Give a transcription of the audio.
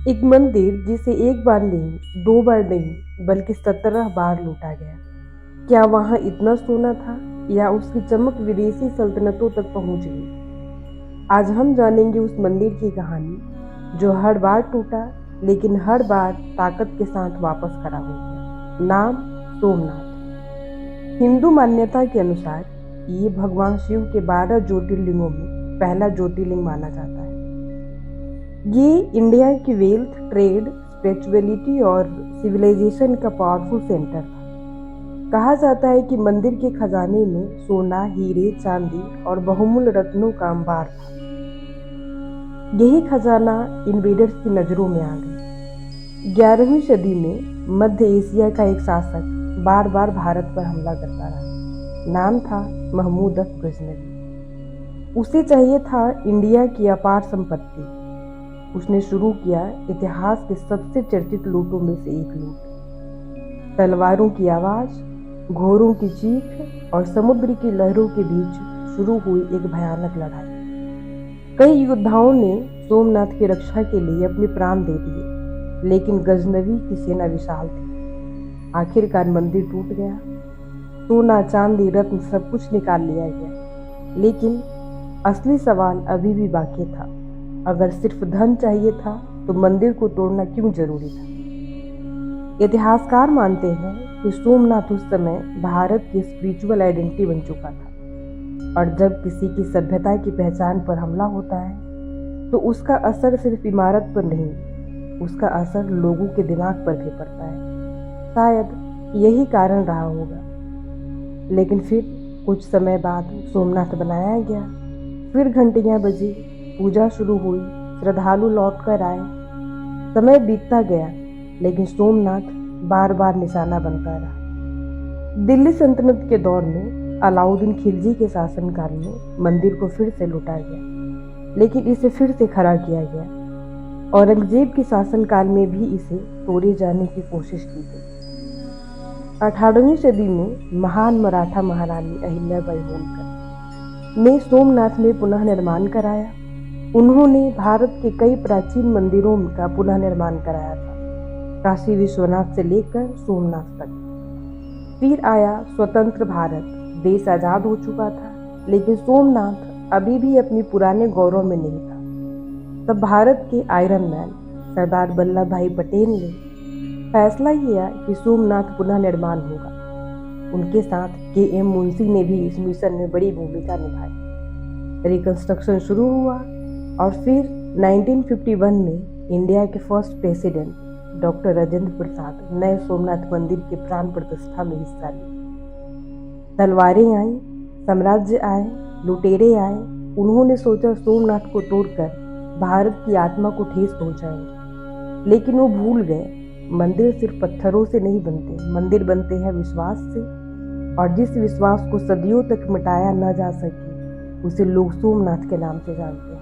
एक मंदिर जिसे एक बार नहीं, दो बार नहीं, बल्कि 17 बार लूटा गया। क्या वहां इतना सोना था या उसकी चमक विदेशी सल्तनतों तक पहुंच गई? आज हम जानेंगे उस मंदिर की कहानी जो हर बार टूटा, लेकिन हर बार ताकत के साथ वापस खड़ा हो गया। नाम सोमनाथ। हिंदू मान्यता के अनुसार ये भगवान शिव के 12 ज्योतिर्लिंगों में पहला ज्योतिर्लिंग माना जाता है। ये इंडिया की वेल्थ, ट्रेड, स्पिरिचुअलिटी और सिविलाइजेशन का पावरफुल सेंटर था। कहा जाता है कि मंदिर के खजाने में सोना, हीरे, चांदी और बहुमूल्य रत्नों का अंबार था। यही खजाना इन्वेडर्स की नजरों में आ गया। 11वीं सदी में मध्य एशिया का एक शासक बार बार भारत पर हमला करता रहा। नाम था महमूद अफ गजनवी। उसे चाहिए था इंडिया की अपार संपत्ति। उसने शुरू किया इतिहास के सबसे चर्चित लूटों में से एक लूट। तलवारों की आवाज, घोड़ों की चीख और समुद्र की लहरों के बीच शुरू हुई एक भयानक लड़ाई। कई योद्धाओं ने सोमनाथ की रक्षा के लिए अपने प्राण दे दिए, लेकिन गजनवी की सेना विशाल थी। आखिरकार मंदिर टूट गया। सोना, चांदी, रत्न सब कुछ निकाल लिया गया, लेकिन असली सवाल अभी भी बाकी था। अगर सिर्फ धन चाहिए था तो मंदिर को तोड़ना क्यों जरूरी था? इतिहासकार मानते हैं कि सोमनाथ उस समय भारत की स्पिरिचुअल आइडेंटिटी बन चुका था, और जब किसी की सभ्यता की पहचान पर हमला होता है तो उसका असर सिर्फ इमारत पर नहीं, उसका असर लोगों के दिमाग पर भी पड़ता है। शायद यही कारण रहा होगा। लेकिन फिर कुछ समय बाद सोमनाथ बनाया गया। फिर घंटियां बजी, पूजा शुरू हुई, श्रद्धालु लौट कर आए। समय बीतता गया, लेकिन सोमनाथ बार बार निशाना बनता रहा। दिल्ली सल्तनत के दौर में अलाउद्दीन खिलजी के शासनकाल में मंदिर को फिर से लूटा गया, लेकिन इसे फिर से खड़ा किया गया। औरंगजेब के शासनकाल में भी इसे तोड़े जाने की कोशिश की गई। 18वीं सदी में महान मराठा महारानी अहिल्याबाई होलकर ने सोमनाथ में पुनः निर्माण कराया। उन्होंने भारत के कई प्राचीन मंदिरों का पुनः निर्माण कराया था, काशी विश्वनाथ से लेकर सोमनाथ तक। फिर आया स्वतंत्र भारत। देश आजाद हो चुका था, लेकिन सोमनाथ अभी भी अपनी पुराने गौरव में नहीं था। तब भारत के आयरन मैन सरदार वल्लभ भाई पटेल ने फैसला किया कि सोमनाथ पुनः निर्माण होगा। उनके साथ के.एम. मुंशी ने भी इस मिशन में बड़ी भूमिका निभाई। रिकंस्ट्रक्शन शुरू हुआ और फिर 1951 में इंडिया के first president doctor Rajendra Prasad नए सोमनाथ मंदिर के प्राण प्रतिष्ठा में हिस्सा लिए। तलवारें आईं, साम्राज्य आए, लुटेरे आए। उन्होंने सोचा सोमनाथ को तोड़कर भारत की आत्मा को ठेस पहुंचाएंगे, लेकिन वो भूल गए मंदिर सिर्फ पत्थरों से नहीं बनते, मंदिर बनते हैं विश्वास से। और जिस विश्वास को सदियों तक मिटाया न जा सके, उसे लोग सोमनाथ के नाम से जानते हैं।